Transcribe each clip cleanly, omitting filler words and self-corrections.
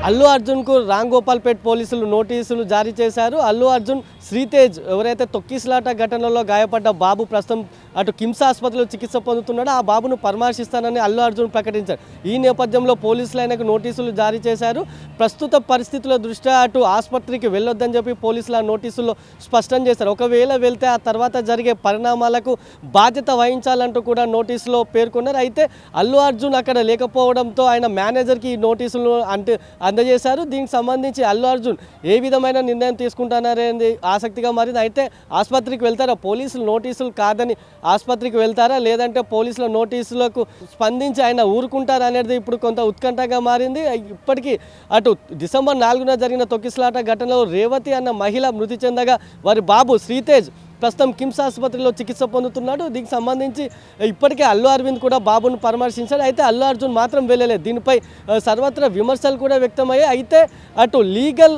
అల్లు అర్జున్కు రామ్ గోపాల్పేట్ పోలీసులు నోటీసులు జారీ చేశారు. అల్లు అర్జున్ శ్రీతేజ్ ఎవరైతే తొక్కిసలాట ఘటనలో గాయపడ్డ బాబు ప్రస్తుతం అటు కిమ్స్ ఆసుపత్రిలో చికిత్స పొందుతున్నాడో ఆ బాబును పరామర్శిస్తానని అల్లు అర్జున్ ప్రకటించారు. ఈ నేపథ్యంలో పోలీసులు ఆయనకు నోటీసులు జారీ చేశారు. ప్రస్తుత పరిస్థితుల దృష్ట్యా అటు ఆసుపత్రికి వెళ్ళొద్దని చెప్పి పోలీసులు ఆ నోటీసుల్లో స్పష్టం చేశారు. ఒకవేళ వెళ్తే ఆ తర్వాత జరిగే పరిణామాలకు బాధ్యత వహించాలంటూ కూడా నోటీసులో పేర్కొన్నారు. అయితే అల్లు అర్జున్ అక్కడ లేకపోవడంతో ఆయన మేనేజర్కి ఈ నోటీసులు అందజేశారు. దీనికి సంబంధించి అల్లు అర్జున్ ఏ విధమైన నిర్ణయం తీసుకుంటున్నారనేది ఆసక్తిగా మారింది. అయితే ఆసుపత్రికి వెళ్తారా, పోలీసులు నోటీసులు కాదని ఆసుపత్రికి వెళ్తారా, లేదంటే పోలీసుల నోటీసులకు స్పందించి ఆయన ఊరుకుంటారా అనేది ఇప్పుడు కొంత ఉత్కంఠగా మారింది. ఇప్పటికీ అటు డిసెంబర్ 4న జరిగిన తొక్కిసలాట ఘటనలో రేవతి అన్న మహిళ మృతి చెందగా వారి బాబు శ్రీతేజ్ ప్రస్తుతం కిమ్స్ ఆసుపత్రిలో చికిత్స పొందుతున్నాడు. దీనికి సంబంధించి ఇప్పటికే అల్లు అరవింద్ కూడా బాబును పరామర్శించాడు. అయితే అల్లు అర్జున్ మాత్రం వెళ్ళలేదు. దీనిపై సర్వత్రా విమర్శలు కూడా వ్యక్తమయ్యాయి. అయితే అటు లీగల్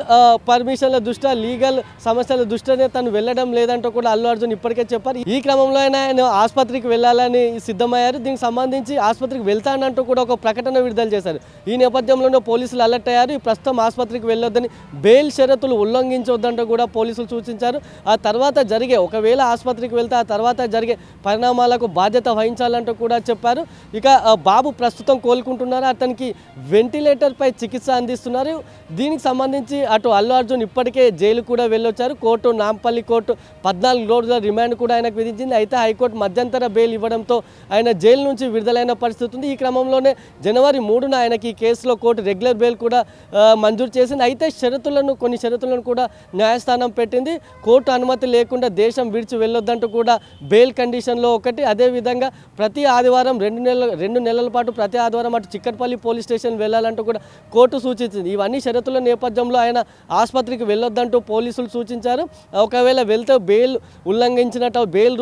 పర్మిషన్ల దృష్ట్యా, లీగల్ సమస్యల దృష్ట్యానే తను వెళ్ళడం లేదంటూ కూడా అల్లు అర్జున్ ఇప్పటికే చెప్పారు. ఈ క్రమంలో ఆయన ఆసుపత్రికి వెళ్ళాలని సిద్ధమయ్యారు. దీనికి సంబంధించి ఆసుపత్రికి వెళ్తానంటూ కూడా ఒక ప్రకటన విడుదల చేశారు. ఈ నేపథ్యంలోనే పోలీసులు అలర్ట్ అయ్యారు. ప్రస్తుతం ఆసుపత్రికి వెళ్ళొద్దని, బెయిల్ షరతులు ఉల్లంఘించొద్దంటూ కూడా పోలీసులు సూచించారు. ఆ తర్వాత జరిగే ఒకవేళ ఆసుపత్రికి వెళ్తే ఆ తర్వాత జరిగే పరిణామాలకు బాధ్యత వహించాలంటూ కూడా చెప్పారు. ఇక బాబు ప్రస్తుతం కోలుకుంటున్నారు. అతనికి వెంటిలేటర్పై చికిత్స అందిస్తున్నారు. దీనికి సంబంధించి అటు అల్లు అర్జున్ ఇప్పటికే జైలు కూడా వెళ్ళొచ్చారు. కోర్టు, నాంపల్లి కోర్టు 14 రోజుల రిమాండ్ కూడా ఆయనకు విధించింది. అయితే హైకోర్టు మధ్యంతర బెయిల్ ఇవ్వడంతో ఆయన జైలు నుంచి విడుదలైన పరిస్థితి ఉంది. ఈ క్రమంలోనే జనవరి 3న ఆయనకి ఈ కేసులో కోర్టు రెగ్యులర్ బెయిల్ కూడా మంజూరు చేసింది. అయితే కొన్ని షరతులను కూడా న్యాయస్థానం పెట్టింది. కోర్టు అనుమతి లేకుండా దేశం విడిచి వెళ్ళొద్దంటూ కూడా బెయిల్ కండిషన్లో ఒకటి. అదేవిధంగా ప్రతి ఆదివారం 2 నెలల పాటు ప్రతి ఆదివారం అటు చిక్కట్పల్లి పోలీస్ స్టేషన్ వెళ్ళాలంటూ కూడా కోర్టు సూచించింది. ఇవన్నీ షరతుల నేపథ్యంలో ఆయన ఆసుపత్రికి వెళ్ళొద్దంటూ పోలీసులు సూచించారు. ఒకవేళ వెళ్తే బెయిల్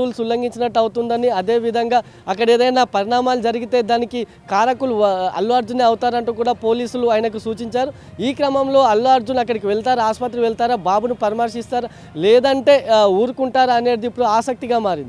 రూల్స్ ఉల్లంఘించినట్టు అవుతుందని, అదేవిధంగా అక్కడ ఏదైనా పరిణామాలు జరిగితే దానికి కారకులు అల్లు అర్జునే అవుతారంటూ కూడా పోలీసులు ఆయనకు సూచించారు. ఈ క్రమంలో అల్లు అర్జున్ అక్కడికి వెళ్తారా, ఆసుపత్రికి వెళ్తారా, బాబును పరామర్శిస్తారా, లేదంటే ఊరుకుంటారా అనేది ఇప్పుడు ఆసక్తిగా మారింది.